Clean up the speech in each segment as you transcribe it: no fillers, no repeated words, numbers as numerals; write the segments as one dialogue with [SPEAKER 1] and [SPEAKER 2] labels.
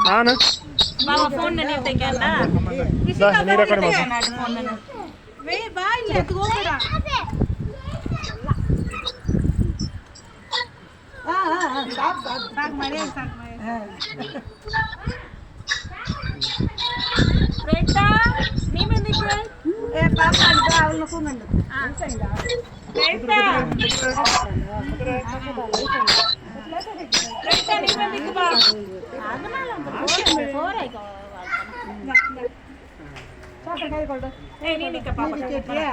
[SPEAKER 1] ನಾನು
[SPEAKER 2] ಬಾಬಾ ಫೋನ್ ನೆನೀತೆ ಕೇಳ
[SPEAKER 1] ನೀರ ಕಡೆ ಬಾ
[SPEAKER 2] ಫೋನ್ ನೆನ ವೇ ಬಾ ಇಲ್ಲ ತಗೋಬೇಡ ಸಾಕ್ ಮಾಡಿ ರೇಟಾ ನೀ ಬಂದಿದ್ದೆ ಏ ಪಾಪ ಅಂತ ಅವಳು ಕೂಗಂಡು ರೇಟಾ ರೇಟಾ ನೀ ಬಂದಿದ್ದೆ ಬಾ ಅದನಲ್ಲ ಫೋರ್ ಆಯ್ತು ಸಾಕ ಕೈ ಕೊಡು ಏ ನೀ ನಿಕ್ಕ ಪಾಪ ಕೇಟಿಯಾ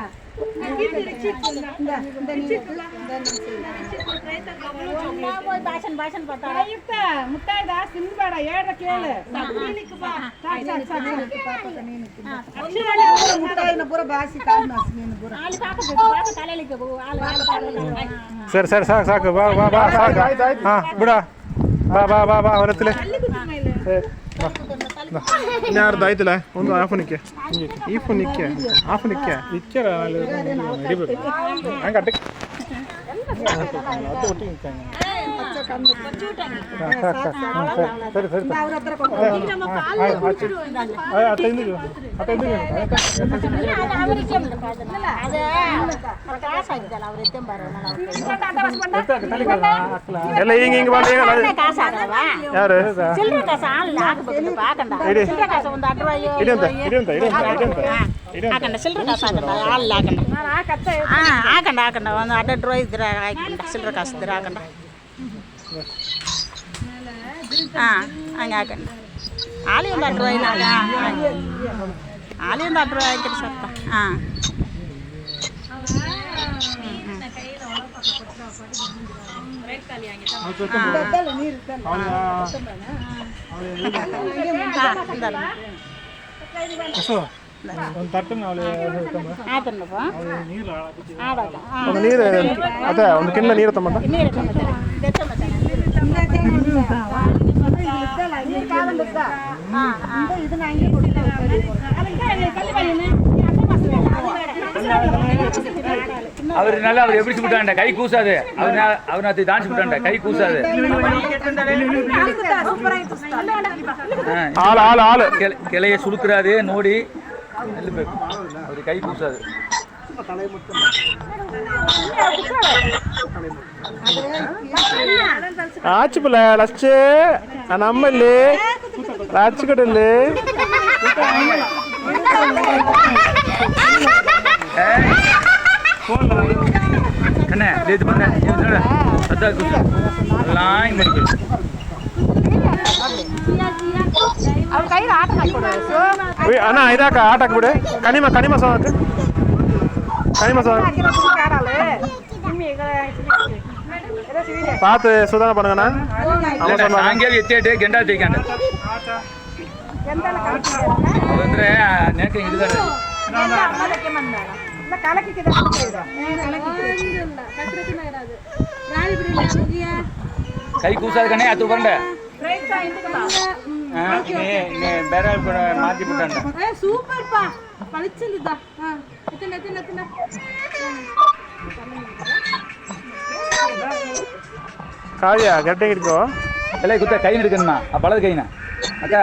[SPEAKER 2] ಭಾಷಣ ಬರ್ತಾರ ಮುಟ್ಟಾಯ್ದ ತಿನ್ಬೇಡ ಹೇಳ್ರ ಕೇಳು
[SPEAKER 1] ಸರಿ ಸರಿ ಸಾಕು ಸಾಕು ಬಾ ಬಾ ಬಾ ಸಾಕು ಹಾಂ ಬಿಡ ಬಾ ಬಾ ಬಾ ಬಾ ಹೊರತ್ತಲೆ ಇನ್ಯಾರ್ದು ಆಯ್ತಲ್ಲ ಒಂದು ಹಾಫ್ ನಿಕ್ಕೆ ಈ ಫೋನ್ ನಿಕ್ಕೆ ಹಾಫ್ ನಿಕ್ಕೆ ಇಕ್ಕರ ಹಿಡಿಬೇಕು ಹಂಗೆ ಅಡ್ಡಕ್ಕೆ ಸರಿ ಸರಿ ಎಲ್ಲ ಹಿಂಗೆ ಹಿಂಗೆ ಬಂದ ಯಾರು
[SPEAKER 2] ಹಾಕಂಡ ಒಂದು ಅಡ್ಡ ಡ್ರೋ ಇದ್ರೆ ಹಾಕಂಡ ಚಿಲ್ಲರೆ ಕಾಸು ಇದ್ರೆ ಹಾಕಂಡ ಹಾಂ ಹಂಗೆ ಹಾಕಂಡ ಹಾಲಿ ಒಂದು ಅಡ್ಡ ಇಲ್ಲ ಹಾಲಿ ಒಂದು ಅಡ್ಡ ಹಾಕಿರಿ ಸ್ವಲ್ಪ ಹಾಂ
[SPEAKER 1] ಒಂದು ತಟ್ಟನ್ನು
[SPEAKER 2] ನೀರು
[SPEAKER 1] ಅದೇ ಒಂದು ಕಿಣ್ಣ ನೀರು ತಮ್ಮ
[SPEAKER 3] அவருனால அவர் எப்படி விட்டாண்ட கை கூசாது அவனை டான்ஸ் விட்டாண்ட கை கூசாது கிளைய சுடுக்குறாது நோடி அவரு கை கூசாது
[SPEAKER 1] ஆச்சு பிள்ளை லட்சு நம்மல்லி லட்சு கடல்லு
[SPEAKER 3] கண்ணே இது பண்ண அதான் லாங் பண்ணி
[SPEAKER 1] ಅಣ್ಣ ಇದಾಕ ಆಟಕ್ಕೆ ಬಿಡು ಕನಿಮ ಸಾಕು ಕನಿಮ ಸಾಕು பார்த்து சுதாரண பண்ணுங்கண்ணா
[SPEAKER 3] சாயங்காலம் எத்திட்டு கெண்டா தேய்க்காண்ட ಅಂದ್ರೆ ನೇಕೆ ಹಿಡಿದಾರೆ ಕೈ ಕೂಸಾದ ಕಣೆ ಅದು ಬಂಡೆ ಬೇರೆ ಕೂಡ ಮಾತಿ ಬಿಟ್ಟಂಡ
[SPEAKER 2] ಸೂಪರ್ ಪಾ ಪಳಿಚಂದಿದ್ದ ಎತ್ತಿನ
[SPEAKER 1] காயா கட்டை இருக்கோ
[SPEAKER 3] இல்லை குத்த கை எடுக்கணுமா பழது கைனா அக்கா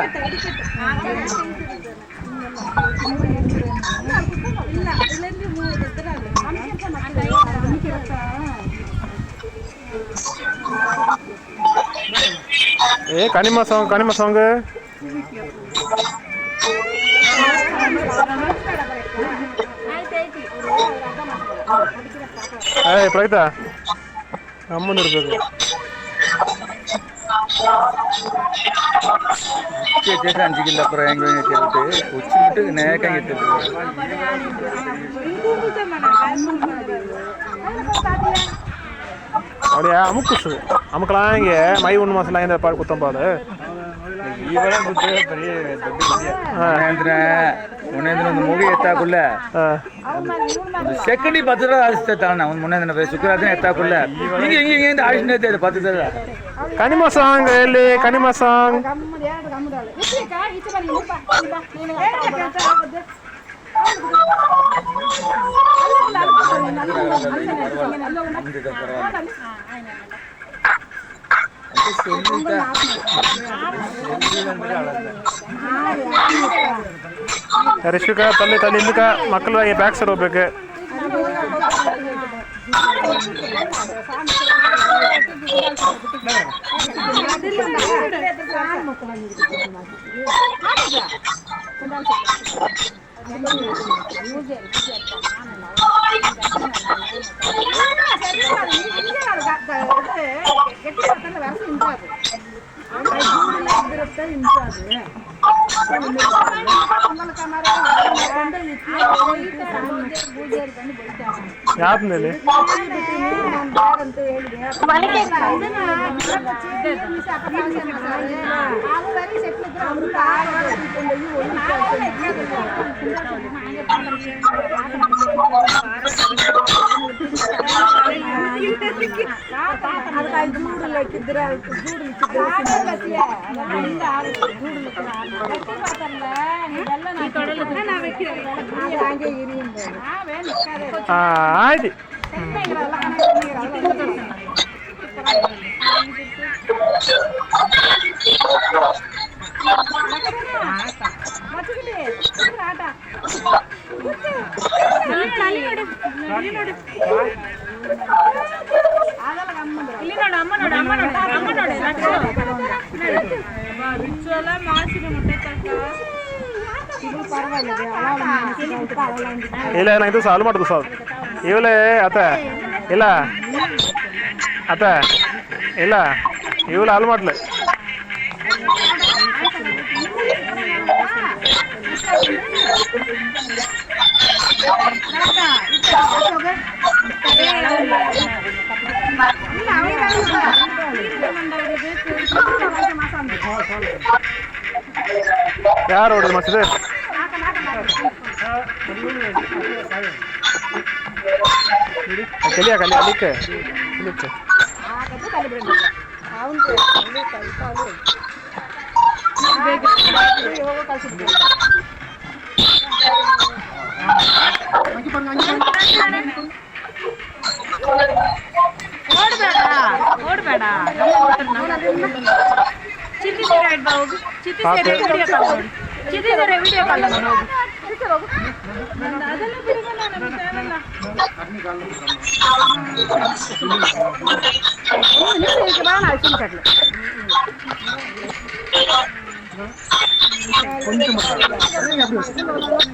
[SPEAKER 1] ஏ கனிமா சாங் ஏய் பிரகிதா அம்மன் இருக்குது
[SPEAKER 3] அஞ்சு கிலோ அப்புறம் எங்க கேட்டு வச்சுக்கிட்டு நேக்கம் எடுத்து
[SPEAKER 1] அப்படியே அமுக்குசு அமுக்கலாம் இங்கே மை ஒன்று மாசம் இந்த பாடு குத்தம்பாடு
[SPEAKER 3] ಮುನೇಂದ್ರ ಒಂದು ಮೂವಿ ಎತ್ತಾಕುಲ್ಲ ಸೆಕೆಂಡಿ ಪತ್ರ ಆಡಿಸ್ತಾನ ಅವ್ನು ಮುನೇಂದ್ರ ಶುಕ್ರವಾರ ಎತ್ತಾಕುಲ್ಲ ಹಿಂಗೆ ಹಿಂಗೆ ಹಿಂಗೆ ಆಡಿಸ್ತಾ ಇದೆ ಪತ್ರದಲ್ಲ
[SPEAKER 1] ಕನಿಮ ಸಾಂಗ್ ಎಲ್ಲಿ ಕನಿಮ ಸಾಂಗ್ ರಿಷಿಕ ತಲ್ಲಿ ತಲ್ಲಿ ಇಲ್ಲಿಕ ಮಕ್ಕಳು ಬ್ಯಾಕ್ ಸೈಡ್ ಹೋಗ್ಬೇಕು. ಯಾವ್ದಲ್ಲಿ ಆಯ್ತು. ಇಲ್ಲ ನಾ ಇದು ಸಾಲ್ವ್ ಮಾಡುದು ಸಾಲ್ ಇವಲೇ ಅತ್ತ ಇಲ್ಲ ಅತ್ತ ಇಲ್ಲ ಇವಳು ಹಾಲು ಮಾಡ್ಲೆ ಯಾರು ಹೊಡೆದು ಮಸ್ತಿದೆ ಕಲಿಯಾ ಕಲಿ ಅಲ್ಲಿಕ್ಕೆ ಇಲ್ಲಿಕ್ಕೆ
[SPEAKER 2] ಓಡಬೇಡ ಚಿತ್ತಿದ್ರೆ ವಿಡಿಯೋ ಕಾಲ್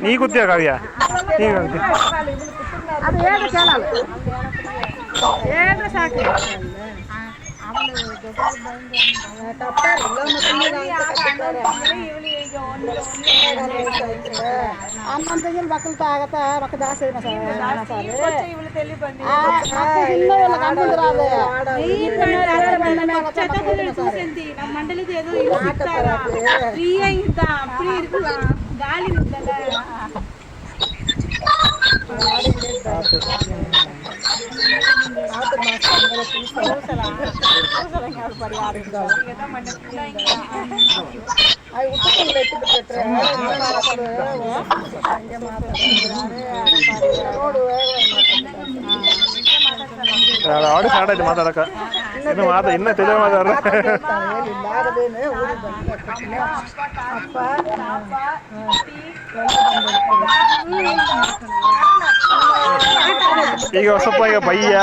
[SPEAKER 1] ನೀ ಕೂತಿಯ ಕಾವ್ಯ
[SPEAKER 2] ಅದು ಹೇಳ್ರೆ ಕೇಳಲ್ಲ ಹೇಳ್ರೆ ಸಾಕು అన్నంతగిన బక్కలతో ఆగతా ఒక దాస చూసింది ನಮ್ಮ ಮಂಡಳಿದ ఏదో ಫ್ರೀ ಆಗಿದ್ದ ಫ್ರೀ ಇರ್ಕಲ್ಲ ಗಾಳಿ
[SPEAKER 1] ಆಡಿ ಸ್ಟಾರ್ಟ್ ಆಯ್ತು ಮಾತಾಡಕ ಇನ್ನು ಇನ್ನ ತಿಳಿದ ಮಾತಾಡ್ರ ಈಗ ಸ್ವಲ್ಪ ಈಗ ಬಯ್ಯ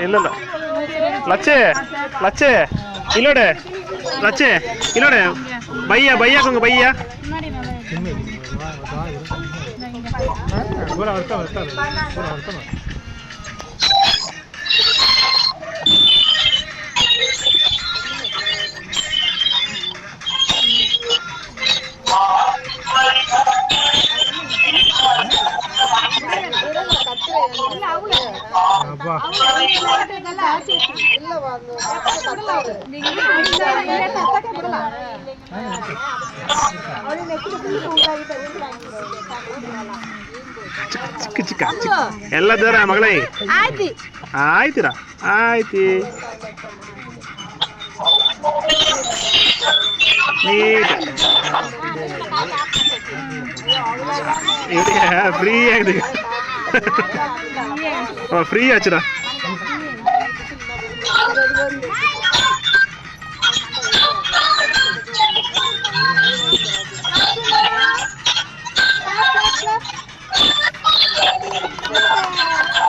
[SPEAKER 1] ಇಲ್ಲ ಲಚ್ಚೆ ಇಲ್ಲೋಡೆ ಲಚ್ಚೆ ಇಲ್ಲೋಡೆ ಬಯ್ಯ ಕೊಂಗ ಬಯ್ಯ ಚಿಕ್ಕ ಎಲ್ಲ ದೂರ ಮಗಳೇ ಆಯ್ತೀರಾ ಆಯ್ತಿ ಫ್ರೀ ಆಗಿದೆ ಫ್ರೀ ಹಚ್ಚಿರ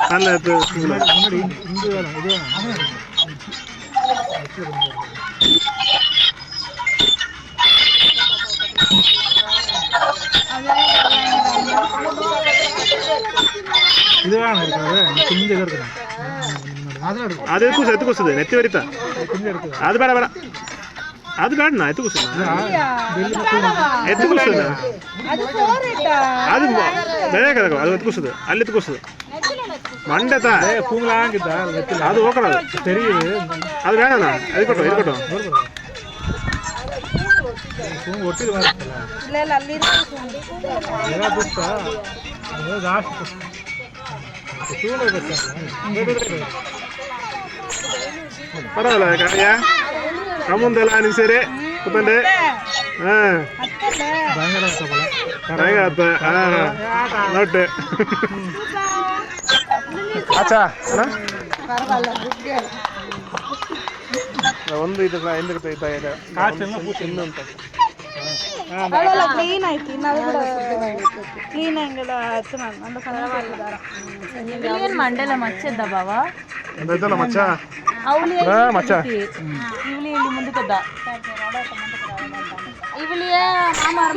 [SPEAKER 1] நல்ல ಅದು ಎತ್ತು ಕೂಸದೆ ನೆತ್ತಿ ಬರಿತಾ ಅದು ಬೇಡ ಬೇಡ ಅದು ಬೇಡನಾ ಎತ್ತು ಕೂಸದ ಎತ್ತು ಕೂಸದ ಅದು ಬೆಳೆ ಕದ ಅದು ಎತ್ತು ಕೂಸದು ಅಲ್ಲಿ ಎತ್ತು ಕೂಸದು ಮಂಡತ ಅದು ಹೋಗೋಣ ಅದು ಬೇಡನಾ ಅದು ಕೊಟ್ಟು ಇದು ಕೊಟ್ಟು பரவாயில்ல காயா கமுந்தெல்லாம் எனக்கு சரி குப்பண்டு பயங்கர நோட்டு ஆச்சா ಒಂದು ಇದು ಹಿಂದಕ್ಕೆ ಇನ್ನು ಅಂತ
[SPEAKER 2] ಕ್ಲೀನ್ ಆಯ್ತು ಕ್ಲೀನ್ ಹಂಗೆಲ್ಲ ಮಂಡೆಲ್ಲ ಮಚ್ಚದ್ದ ಬಾವಾ
[SPEAKER 1] ಇದಲ್ಲ ಮಚ್ಚ ಮಚ್ಚ
[SPEAKER 2] ಇವಳಿ ಇಲ್ಲಿ ಮುಂದಕ್ಕದ್ದ ಇವಳಿಯ ಮಾಮಾರ